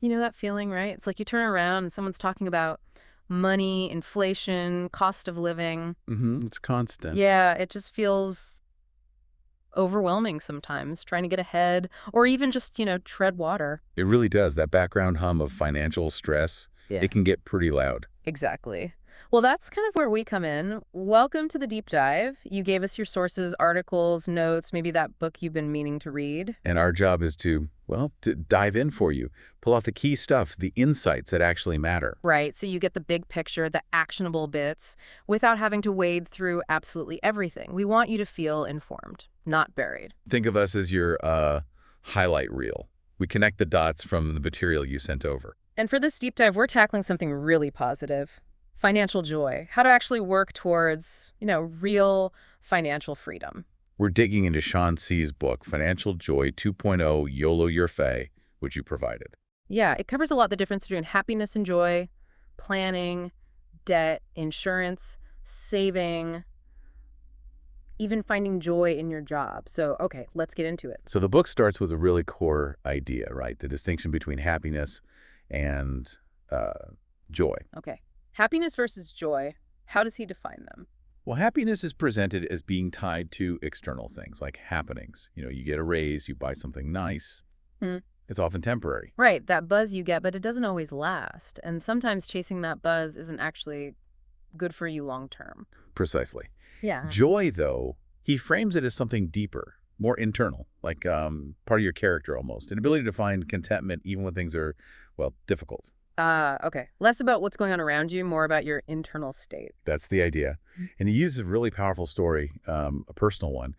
You know that feeling, right? It's like you turn around and someone's talking about money, inflation, cost of living. It's constant. Yeah, it just feels overwhelming sometimes, trying to get ahead or even just, tread water. It really does. That background hum of financial stress, Yeah. it can get pretty loud. Exactly. Well, that's kind of where we come in. Welcome to the deep dive. You gave us your sources, articles, notes, maybe that book you've been meaning to read. And our job is to, well, to dive in for you, pull out the key stuff, the insights that actually matter. Right. So you get the big picture, the actionable bits, without having to wade through absolutely everything. We want you to feel informed, not buried. Think of us as your highlight reel. We connect the dots from the material you sent over. And for this deep dive, we're tackling something really positive: financial joy, how to actually work towards, real financial freedom. We're digging into Sean C's book, Financial Joy 2.0 Yolo Your Fay, which you provided. Yeah, it covers a lot the difference between happiness and joy, planning, debt, insurance, saving, even finding joy in your job. So, okay, let's get into it. So the book starts with a really core idea, right? The distinction between happiness and uh, joy. Okay. Happiness versus joy. How does he define them? Well, happiness is presented as being tied to external things like happenings. You get a raise, you buy something nice. Hmm. It's often temporary. Right, that buzz you get, but it doesn't always last. And sometimes chasing that buzz isn't actually good for you long term. Precisely. Yeah. Joy, though, he frames it as something deeper, more internal, like part of your character almost, an ability to find contentment even when things are, well, difficult. Okay. Less about what's going on around you, more about your internal state. That's the idea. And he uses a really powerful story, a personal one,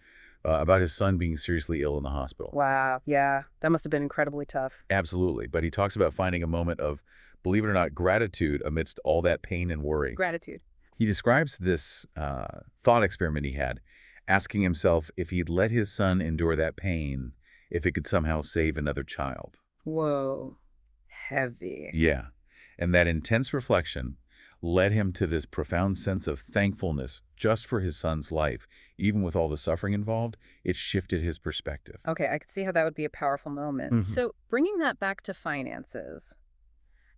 about his son being seriously ill in the hospital. Wow. Yeah. That must have been incredibly tough. Absolutely. But he talks about finding a moment of, believe it or not, gratitude amidst all that pain and worry. Gratitude. He describes this thought experiment he had, asking himself if he'd let his son endure that pain, if it could somehow save another child. Whoa. Heavy. Yeah. And that intense reflection led him to this profound sense of thankfulness just for his son's life. Even with all the suffering involved, it shifted his perspective. Okay, I could see how that would be a powerful moment. Mhm. So, bringing that back to finances,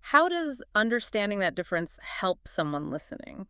how does understanding that difference help someone listening?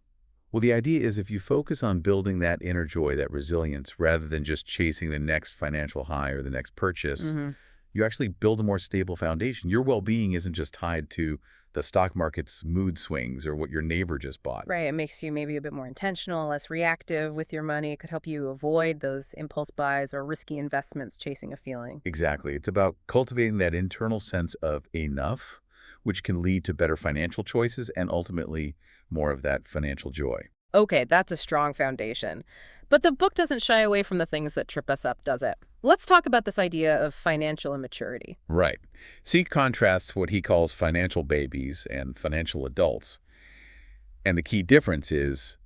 Well, the idea is if you focus on building that inner joy, that resilience, rather than just chasing the next financial high or the next purchase, Hmm. you actually build a more stable foundation. Your well-being isn't just tied to the stock market's mood swings or what your neighbor just bought. Right. It makes you maybe a bit more intentional, less reactive with your money. It could help you avoid those impulse buys or risky investments chasing a feeling. Exactly. It's about cultivating that internal sense of enough, which can lead to better financial choices and ultimately more of that financial joy. Okay, that's a strong foundation. But the book doesn't shy away from the things that trip us up, does it? Let's talk about this idea of financial immaturity. Right. See contrasts what he calls financial babies and financial adults. And the key difference is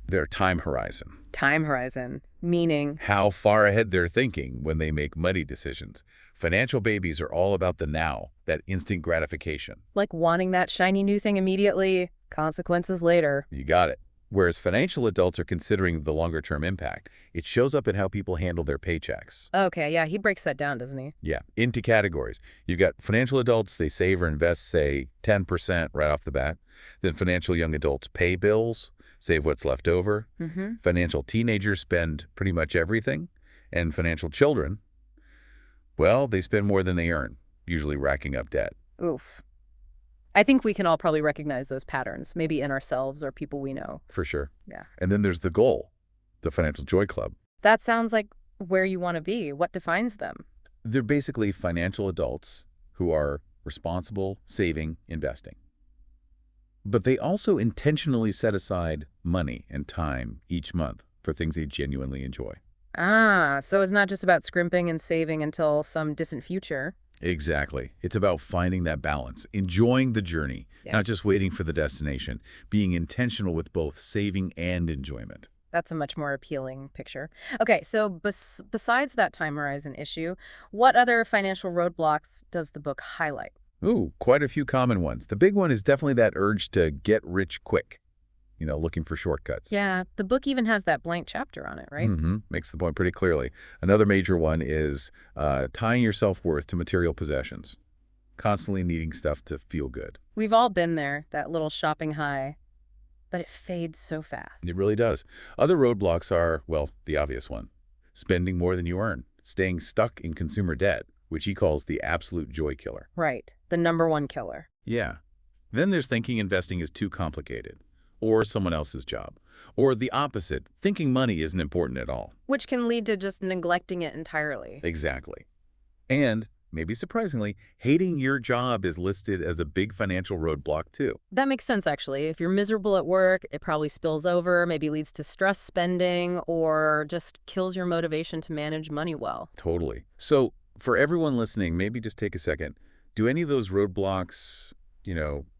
their time horizon, Time horizon, meaning. how far ahead they're thinking when they make money decisions. Financial babies are all about the now, that instant gratification. Like wanting that shiny new thing immediately, consequences later. You got it. Whereas financial adults are considering the longer-term impact. It shows up in how people handle their paychecks. Okay, yeah, he breaks that down, doesn't he? Yeah, into categories. You've got financial adults, they save or invest, say, 10% right off the bat. Then financial young adults pay bills, save what's left over. Mm-hmm. Financial teenagers spend pretty much everything. And financial children, well, they spend more than they earn, usually racking up debt. Oof. I think we can all probably recognize those patterns, maybe in ourselves or people we know. For sure. Yeah. And then there's the goal, the Financial Joy Club. That sounds like where you want to be. What defines them? They're basically financial adults who are responsible, saving, investing. But they also intentionally set aside money and time each month for things they genuinely enjoy. Ah, so it's not just about scrimping and saving until some distant future. Exactly. It's about finding that balance, enjoying the journey, Yeah. not just waiting for the destination, being intentional with both saving and enjoyment. That's a much more appealing picture. Okay, so besides that time horizon issue, what other financial roadblocks does the book highlight? Ooh, quite a few common ones. The big one is definitely that urge to get rich quick, looking for shortcuts. Yeah, the book even has that blank chapter on it, right? Makes the point pretty clearly. Another major one is tying your self-worth to material possessions. constantly needing stuff to feel good. We've all been there, that little shopping high, but it fades so fast. It really does. Other roadblocks are, well, the obvious one. Spending more than you earn, staying stuck in consumer debt, which he calls the absolute joy killer. Right, the number one killer. Yeah. Then there's thinking investing is too complicated, or someone else's job, or the opposite, thinking money isn't important at all. Which can lead to just neglecting it entirely. Exactly. And, maybe surprisingly, hating your job is listed as a big financial roadblock too. That makes sense, actually. If you're miserable at work, it probably spills over, maybe leads to stress spending, or just kills your motivation to manage money well. Totally. So, for everyone listening, maybe just take a second. Do any of those roadblocks,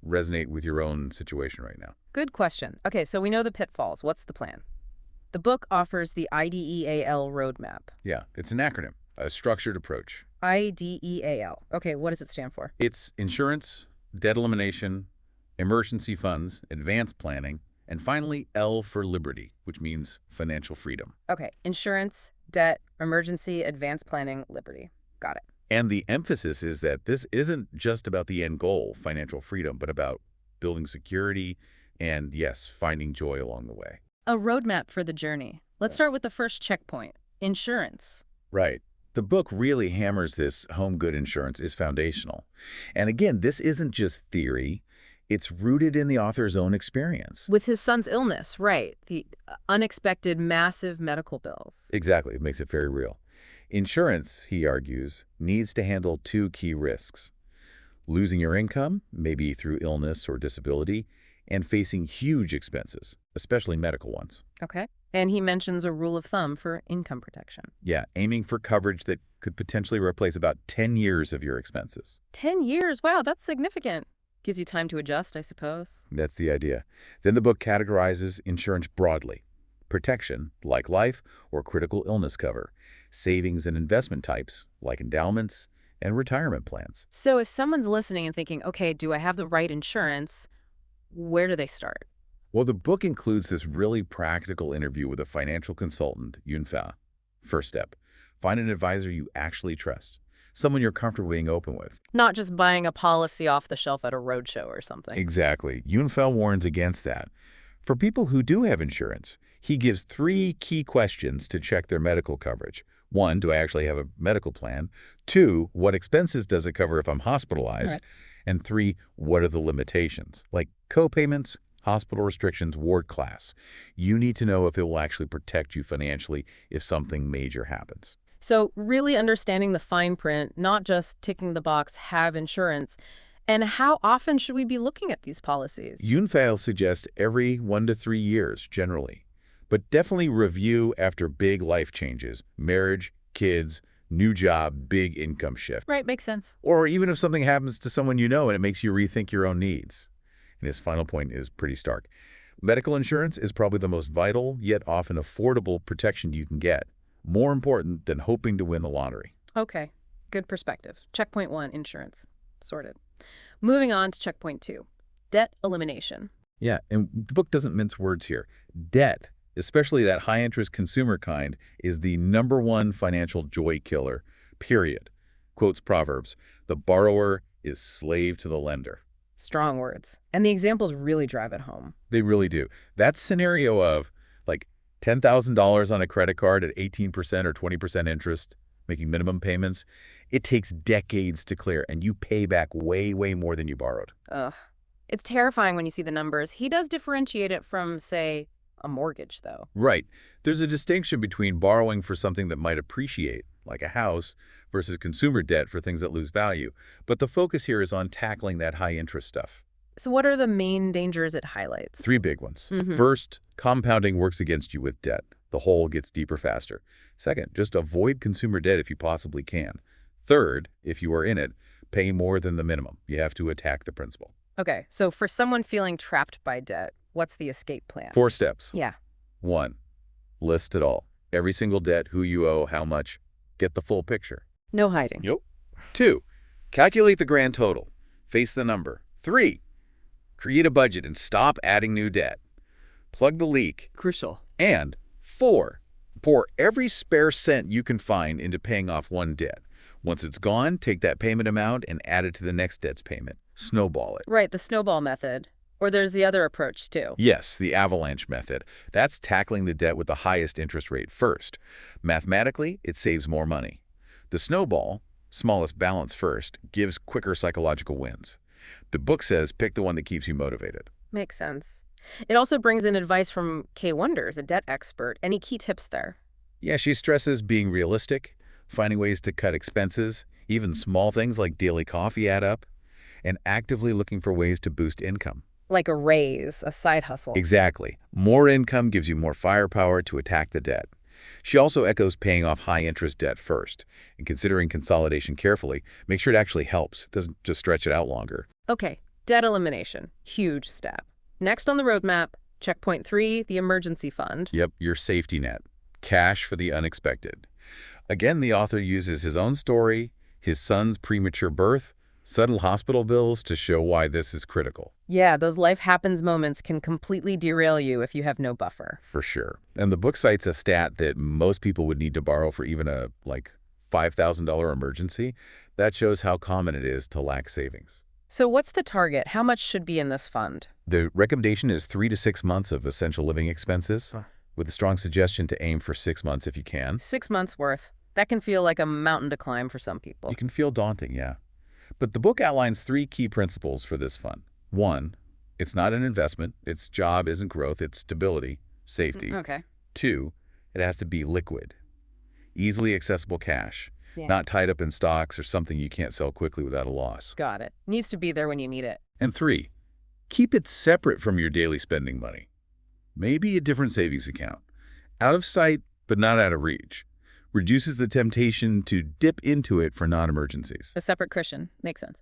resonate with your own situation right now? Good question. Okay, so we know the pitfalls. What's the plan? The book offers the IDEAL roadmap. Yeah, it's an acronym, a structured approach. IDEAL. Okay, what does it stand for? It's insurance, debt elimination, emergency funds, advanced planning, and finally, L for liberty, which means financial freedom. Okay, insurance, debt, emergency, advanced planning, liberty. Got it. And the emphasis is that this isn't just about the end goal, financial freedom, but about building security and, yes, finding joy along the way. A roadmap for the journey. Let's start with the first checkpoint, insurance. Right. The book really hammers this home good insurance is foundational. And again, this isn't just theory. It's rooted in the author's own experience. With his son's illness, right. The unexpected massive medical bills. Exactly. It makes it very real. Insurance, he argues, needs to handle two key risks: losing your income, maybe through illness or disability, and facing huge expenses, especially medical ones. Okay. And he mentions a rule of thumb for income protection. Yeah, aiming for coverage that could potentially replace about 10 years of your expenses. 10 years? Wow, that's significant. Gives you time to adjust, I suppose. That's the idea. Then the book categorizes insurance broadly: protection, like life or critical illness cover; savings and investment types, like endowments and retirement plans. So if someone's listening and thinking, okay, do I have the right insurance? Where do they start? Well, the book includes this really practical interview with a financial consultant, Seah. First step, find an advisor you actually trust, someone you're comfortable being open with. Not just buying a policy off the shelf at a roadshow or something. Exactly. Seah warns against that. For people who do have insurance, he gives 3 key questions to check their medical coverage. 1, do I actually have a medical plan? 2, what expenses does it cover if I'm hospitalized? Right. And 3, what are the limitations? Like co-payments, hospital restrictions, ward class. You need to know if it will actually protect you financially if something major happens. So really understanding the fine print, not just ticking the box, have insurance. And how often should we be looking at these policies? Seah suggests every 1 to 3 years, generally. But definitely review after big life changes: marriage, kids, new job, big income shift. Right, makes sense. Or even if something happens to someone you know and it makes you rethink your own needs. And his final point is pretty stark. Medical insurance is probably the most vital, yet often affordable protection you can get. More important than hoping to win the lottery. Okay, good perspective. Checkpoint 1, insurance. Sorted. Moving on to checkpoint 2, debt elimination. Yeah, and the book doesn't mince words here. Debt, especially that high-interest consumer kind, is the #1 financial joy killer, period. Quotes Proverbs, "The borrower is slave to the lender." Strong words. And the examples really drive it home. They really do. That scenario of, like, $10,000 on a credit card at 18% or 20% interest, making minimum payments, it takes decades to clear, and you pay back way, way more than you borrowed. Ugh. It's terrifying when you see the numbers. He does differentiate it from, say, a mortgage, though. Right. There's a distinction between borrowing for something that might appreciate, like a house, versus consumer debt for things that lose value. But the focus here is on tackling that high-interest stuff. So what are the main dangers it highlights? 3 big ones. Mhm. First, compounding works against you with debt. The hole gets deeper faster. Second, just avoid consumer debt if you possibly can. Third, if you are in it, pay more than the minimum. You have to attack the principal. Okay, so for someone feeling trapped by debt, what's the escape plan? 4 steps. Yeah. 1, list it all. Every single debt, who you owe, how much. Get the full picture. No hiding. Yep. 2, calculate the grand total. Face the number. 3, create a budget and stop adding new debt. Plug the leak. Crucial. And 4, pour every spare cent you can find into paying off one debt. Once it's gone, take that payment amount and add it to the next debt's payment. Snowball it. Right, the snowball method. Or there's the other approach, too. Yes, the avalanche method. That's tackling the debt with the highest interest rate first. Mathematically, it saves more money. The snowball, smallest balance first, gives quicker psychological wins. The book says pick the one that keeps you motivated. Makes sense. It also brings in advice from Kay Wonders, a debt expert. Any key tips there? Yeah, she stresses being realistic, finding ways to cut expenses, even small things like daily coffee add up, and actively looking for ways to boost income. Like a raise, a side hustle. Exactly. More income gives you more firepower to attack the debt. She also echoes paying off high-interest debt first, and considering consolidation carefully, make sure it actually helps, doesn't just stretch it out longer. Okay, debt elimination. Huge step. Next on the roadmap, checkpoint 3, the emergency fund. Yep, your safety net. Cash for the unexpected. Again, the author uses his own story, his son's premature birth, sudden hospital bills to show why this is critical. Yeah, those life happens moments can completely derail you if you have no buffer. For sure. And the book cites a stat that most people would need to borrow for even a, $5,000 emergency. That shows how common it is to lack savings. So what's the target? How much should be in this fund? The recommendation is 3 to 6 months of essential living expenses, with a strong suggestion to aim for 6 months if you can. 6 months worth. That can feel like a mountain to climb for some people. You can feel daunting, yeah. But the book outlines 3 key principles for this fund. 1, it's not an investment. Its job isn't growth, it's stability, safety. Okay. 2, it has to be liquid, easily accessible cash, Yeah. not tied up in stocks or something you can't sell quickly without a loss. Got it. Needs to be there when you need it. And 3, keep it separate from your daily spending money. Maybe a different savings account. Out of sight, but not out of reach. Reduces the temptation to dip into it for non-emergencies. A separate cushion. Makes sense.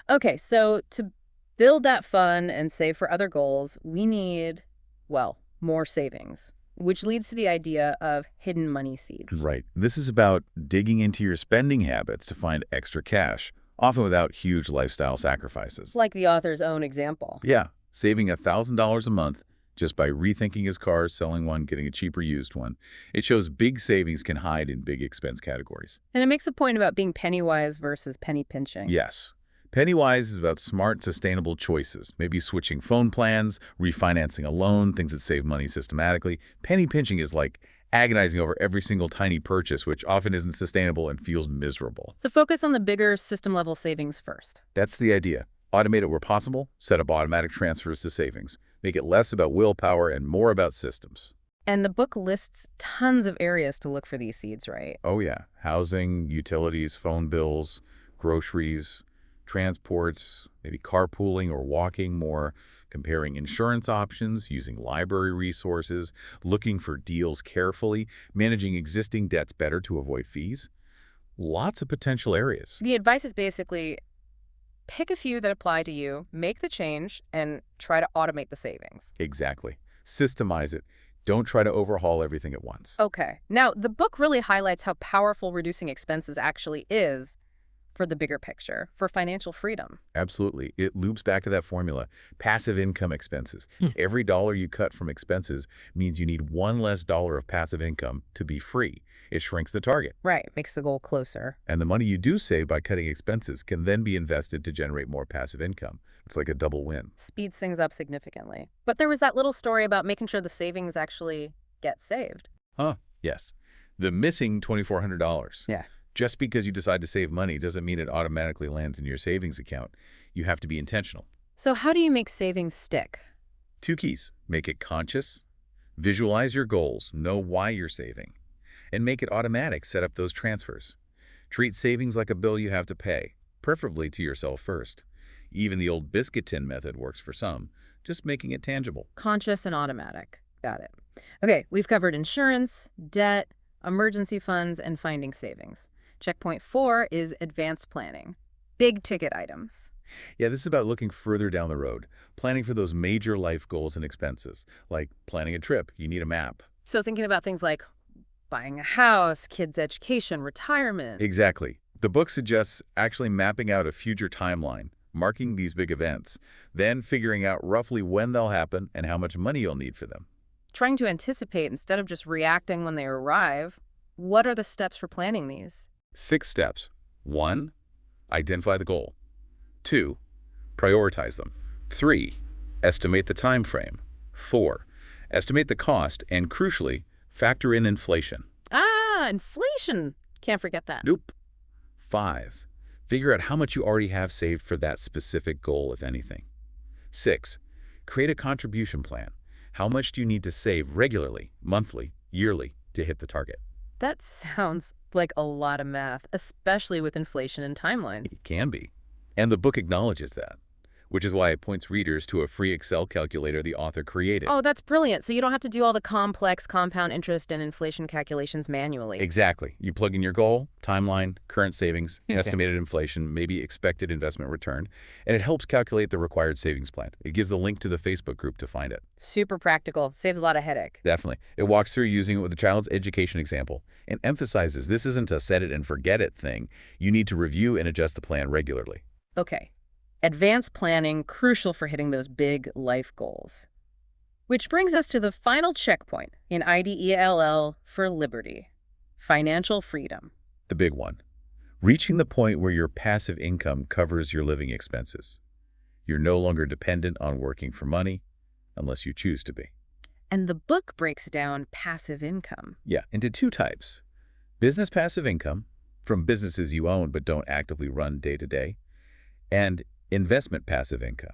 Okay, so to build that fund and save for other goals, we need, well, more savings, which leads to the idea of hidden money seeds. Right. This is about digging into your spending habits to find extra cash, often without huge lifestyle sacrifices. Like the author's own example. Yeah, saving $1,000 a month just by rethinking his car, selling one, getting a cheaper used one. It shows big savings can hide in big expense categories. And it makes a point about being penny wise versus penny pinching. Yes. Pennywise is about smart, sustainable choices. Maybe switching phone plans, refinancing a loan, things that save money systematically. Penny pinching is like agonizing over every single tiny purchase, which often isn't sustainable and feels miserable. So focus on the bigger system-level savings first. That's the idea. Automate it where possible, set up automatic transfers to savings. Make it less about willpower and more about systems. And the book lists tons of areas to look for these seeds, right? Oh yeah, housing, utilities, phone bills, groceries, transports, maybe carpooling or walking more, comparing insurance options, using library resources, looking for deals carefully, managing existing debts better to avoid fees. Lots of potential areas. The advice is basically pick a few that apply to you, make the change, and try to automate the savings. Exactly. Systemize it. Don't try to overhaul everything at once. Okay. Now, the book really highlights how powerful reducing expenses actually is for the bigger picture, for financial freedom. Absolutely. It loops back to that formula. Passive income expenses. Every dollar you cut from expenses means you need one less dollar of passive income to be free. It shrinks the target. Right. Makes the goal closer. And the money you do save by cutting expenses can then be invested to generate more passive income. It's like a double win. Speeds things up significantly. But there was that little story about making sure the savings actually get saved. Huh, yes. The missing $2,400. Yeah. Just because you decide to save money doesn't mean it automatically lands in your savings account. You have to be intentional. So how do you make savings stick? 2 keys. Make it conscious. Visualize your goals. Know why you're saving. And make it automatic. Set up those transfers. Treat savings like a bill you have to pay, preferably to yourself first. Even the old biscuit tin method works for some, just making it tangible. Conscious and automatic. Got it. Okay, we've covered insurance, debt, emergency funds, and finding savings. Checkpoint 4 is advanced planning. Big ticket items. Yeah, this is about looking further down the road, planning for those major life goals and expenses, like planning a trip. You need a map. So thinking about things like buying a house, kids' education, retirement. Exactly. The book suggests actually mapping out a future timeline, marking these big events, then figuring out roughly when they'll happen and how much money you'll need for them. Trying to anticipate instead of just reacting when they arrive. What are the steps for planning these? 6 steps. 1. Identify the goal. 2. Prioritize them. 3. Estimate the time frame. 4. Estimate the cost and, crucially, factor in inflation. Ah, inflation. Can't forget that. Nope. 5. Figure out how much you already have saved for that specific goal, if anything. 6. Create a contribution plan. How much do you need to save regularly, monthly, yearly to hit the target? That sounds like a lot of math, especially with inflation and timeline. It can be. And the book acknowledges that, which is why it points readers to a free Excel calculator the author created. Oh, that's brilliant. So you don't have to do all the complex compound interest and inflation calculations manually. Exactly. You plug in your goal, timeline, current savings, estimated inflation, maybe expected investment return, and it helps calculate the required savings plan. It gives the link to the Facebook group to find it. Super practical. Saves a lot of headache. Definitely. It walks through using it with a child's education example and emphasizes this isn't a set it and forget it thing. You need to review and adjust the plan regularly. Okay. Advanced planning, crucial for hitting those big life goals. Which brings us to the final checkpoint in IDELL for liberty, financial freedom. The big one. Reaching the point where your passive income covers your living expenses. You're no longer dependent on working for money unless you choose to be. And the book breaks down passive income. Yeah, into 2 types. Business passive income, from businesses you own but don't actively run day to day, and investment passive income.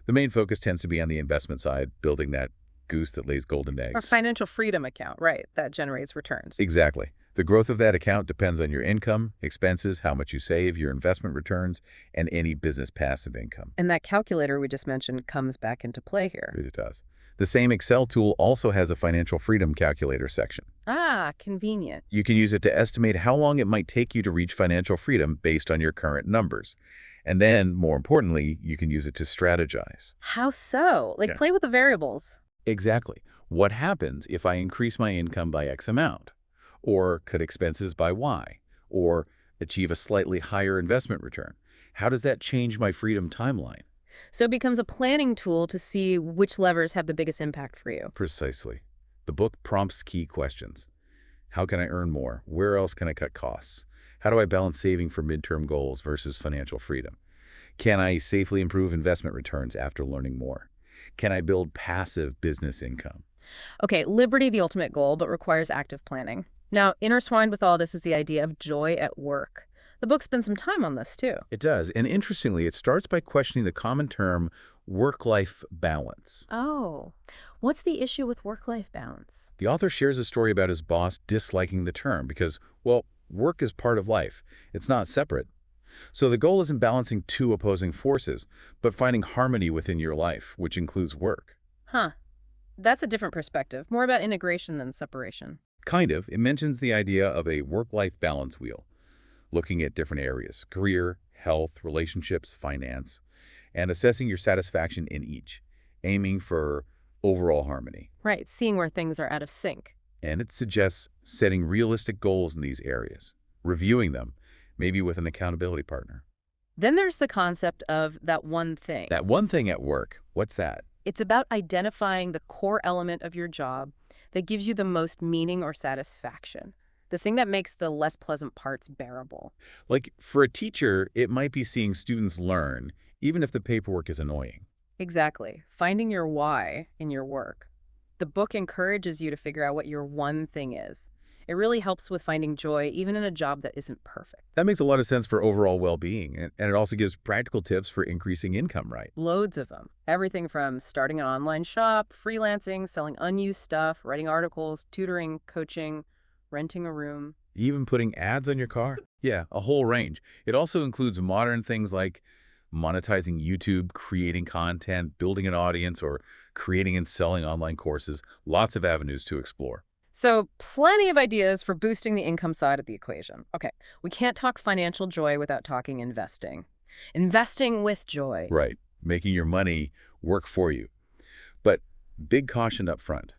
The main focus tends to be on the investment side, building that goose that lays golden eggs. Or financial freedom account, right, that generates returns. Exactly. The growth of that account depends on your income, expenses, how much you save, your investment returns, and any business passive income. And that calculator we just mentioned comes back into play here. It does. The same Excel tool also has a financial freedom calculator section. Ah, convenient. You can use it to estimate how long it might take you to reach financial freedom based on your current numbers. And then, more importantly, you can use it to strategize. How so? Like play with the variables. Exactly. What happens if I increase my income by X amount? Or cut expenses by Y? Or achieve a slightly higher investment return? How does that change my freedom timeline? So it becomes a planning tool to see which levers have the biggest impact for you. Precisely. The book prompts key questions. How can I earn more? Where else can I cut costs? How do I balance saving for midterm goals versus financial freedom? Can I safely improve investment returns after learning more? Can I build passive business income? Okay, liberty, the ultimate goal, but requires active planning. Now, intertwined with all this is the idea of joy at work. The book spends some time on this, too. It does. And interestingly, it starts by questioning the common term work-life balance. Oh, what's the issue with work-life balance? The author shares a story about his boss disliking the term because, well, work is part of life. It's not separate. So the goal isn't balancing 2 opposing forces, but finding harmony within your life, which includes work. Huh. That's a different perspective, more about integration than separation. Kind of. It mentions the idea of a work-life balance wheel, looking at different areas, career, health, relationships, finance, and assessing your satisfaction in each, aiming for overall harmony. Right, seeing where things are out of sync. And it suggests setting realistic goals in these areas, reviewing them, maybe with an accountability partner. Then there's the concept of that one thing. That one thing at work, what's that? It's about identifying the core element of your job that gives you the most meaning or satisfaction, the thing that makes the less pleasant parts bearable. Like, for a teacher, it might be seeing students learn, even if the paperwork is annoying. Exactly. Finding your why in your work. The book encourages you to figure out what your one thing is. It really helps with finding joy, even in a job that isn't perfect. That makes a lot of sense for overall well-being, and it also gives practical tips for increasing income, right? Loads of them. Everything from starting an online shop, freelancing, selling unused stuff, writing articles, tutoring, coaching, renting a room. Even putting ads on your car? Yeah, a whole range. It also includes modern things like monetizing YouTube, creating content, building an audience, or creating and selling online courses. Lots of avenues to explore. So plenty of ideas for boosting the income side of the equation. Okay, we can't talk financial joy without talking investing. Investing with joy. Right, making your money work for you. But big caution up front.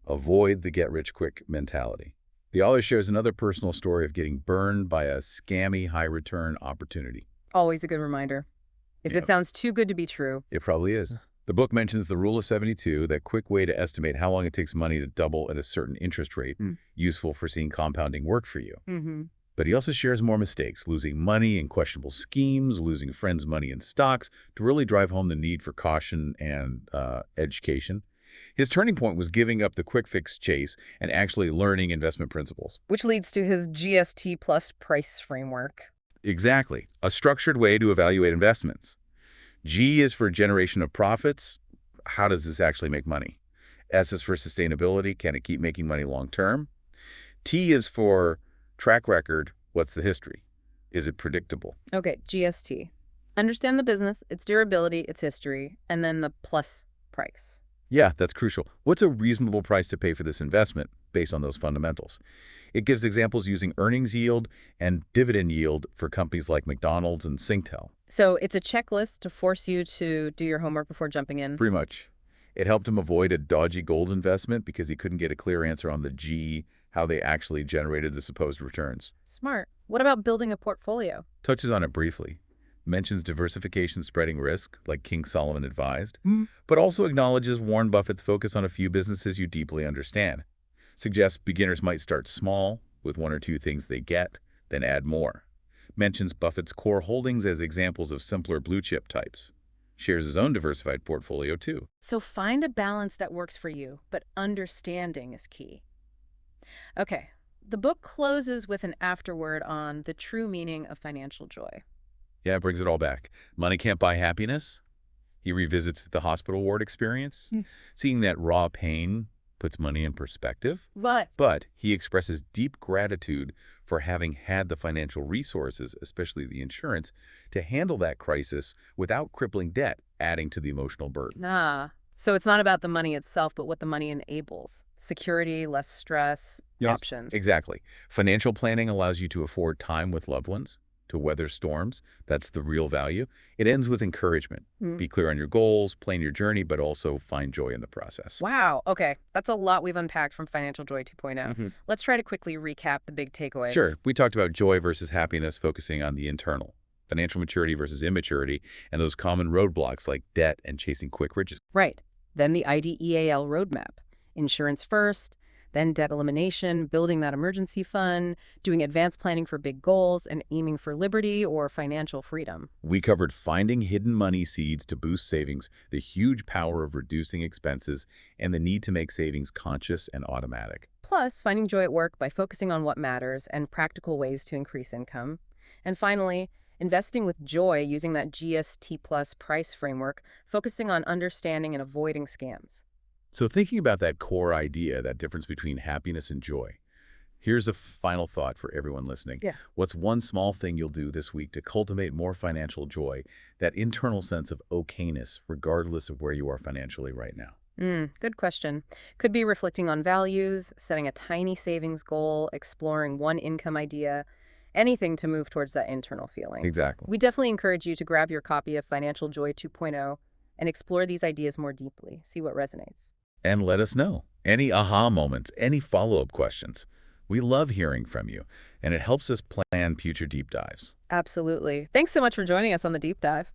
Avoid the get-rich-quick mentality. The author shares another personal story of getting burned by a scammy high-return opportunity. Always a good reminder. If it sounds too good to be true. It probably is. The book mentions the rule of 72, that quick way to estimate how long it takes money to double at a certain interest rate, useful for seeing compounding work for you. But he also shares more mistakes, losing money in questionable schemes, losing friends' money in stocks, to really drive home the need for caution and education. His turning point was giving up the quick fix chase and actually learning investment principles. Which leads to his GST plus price framework. Exactly. A structured way to evaluate investments. G is for generation of profits. How does this actually make money? S is for sustainability. Can it keep making money long term? T is for track record. What's the history? Is it predictable? Okay, GST. Understand the business, its durability, its history, and then the plus price. Yeah, that's crucial. What's a reasonable price to pay for this investment based on those fundamentals? It gives examples using earnings yield and dividend yield for companies like McDonald's and Singtel. So it's a checklist to force you to do your homework before jumping in. Pretty much. It helped him avoid a dodgy gold investment because he couldn't get a clear answer on the G, how they actually generated the supposed returns. Smart. What about building a portfolio? Touches on it briefly. Mentions diversification spreading risk, like King Solomon advised, but also acknowledges Warren Buffett's focus on a few businesses you deeply understand. Suggests beginners might start small, with one or two things they get, then add more. Mentions Buffett's core holdings as examples of simpler blue-chip types. Shares his own diversified portfolio, too. So find a balance that works for you, but understanding is key. Okay, the book closes with an afterword on the true meaning of financial joy. Yeah, it brings it all back. Money can't buy happiness. He revisits the hospital ward experience. Seeing that raw pain puts money in perspective. But he expresses deep gratitude for having had the financial resources, especially the insurance, to handle that crisis without crippling debt, adding to the emotional burden. So it's not about the money itself, but what the money enables. Security, less stress, options. Exactly. Financial planning allows you to afford time with loved ones, to weather storms. That's the real value. It ends with encouragement. Be clear on your goals, plan your journey, but also find joy in the process. Wow. Okay. That's a lot we've unpacked from Financial Joy 2.0. Let's try to quickly recap the big takeaways. Sure. We talked about joy versus happiness, focusing on the internal, financial maturity versus immaturity, and those common roadblocks like debt and chasing quick riches. Right. Then the IDEAL roadmap. Insurance first, then debt elimination, building that emergency fund, doing advanced planning for big goals, and aiming for liberty or financial freedom. We covered finding hidden money seeds to boost savings, the huge power of reducing expenses, and the need to make savings conscious and automatic. Plus, finding joy at work by focusing on what matters and practical ways to increase income. And finally, investing with joy using that GST plus price framework, focusing on understanding and avoiding scams. So thinking about that core idea, that difference between happiness and joy, here's a final thought for everyone listening. What's one small thing you'll do this week to cultivate more financial joy, that internal sense of okayness, regardless of where you are financially right now? Good question. Could be reflecting on values, setting a tiny savings goal, exploring one income idea, anything to move towards that internal feeling. Exactly. We definitely encourage you to grab your copy of Financial Joy 2.0 and explore these ideas more deeply. See what resonates. And let us know. Any aha moments, any follow-up questions. We love hearing from you, and it helps us plan future deep dives. Absolutely. Thanks so much for joining us on the deep dive.